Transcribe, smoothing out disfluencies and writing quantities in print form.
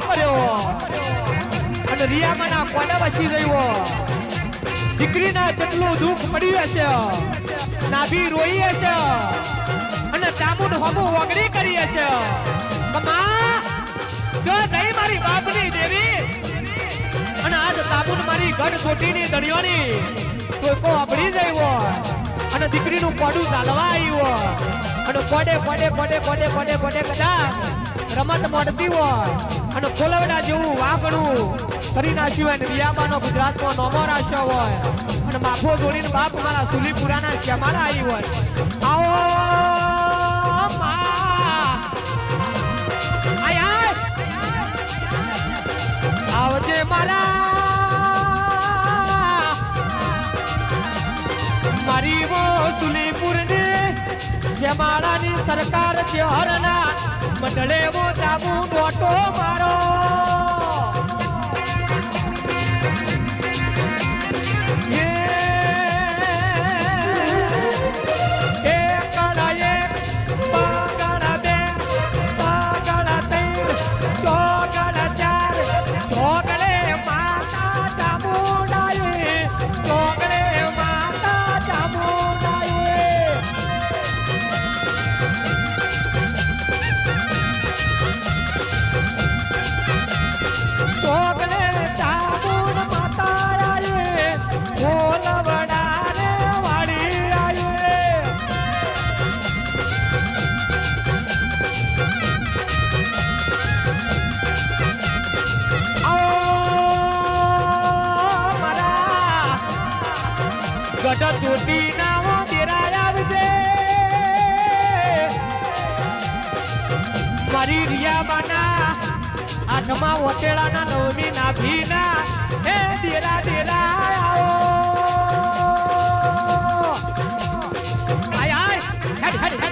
કર્યો અને રિયામાના કોડા બસી રહ્યો દીકરીના જેટલું દુઃખ પડ્યું હશે નાભી રોઈ હશે અને ચામુંડ હોમો વગડી કરી હશે કમા જો ગઈ મારી બાપની દેવી અને આજ ચામુંડ મારી ગઢ કોટીની દળિયોની કોઈ કો અબડી જઈવો અને દીકરીનું કોડું ચાલવા આવ્યું અને કોડે કોડે કોડે કોડે કોડે કોડે કદાચ રમત મોડતી હોય અને ખોલવડા જેવું વાપણું કરી નાખ્યું હોય ને રિયાબાનો ગુજરાતમાં નોમો રાખ્યો હોય અને માફો જોડીને બાપ મારા સુલીપુરાના શ્યામાળા આવી હોય આવો આવજે મારા મારી વો સુલીપુરની શ્યામાળાની સરકાર ત્યોહરના મંડળે વો ચાબુ ડોટો મારો ગઢ ચોટી નાવો દેરાય આવજે મારી રિયાબાના આઠમા વટેલાના નવમી નાભીના હે દેરા દેરા આવો આય આય હેડ હેડ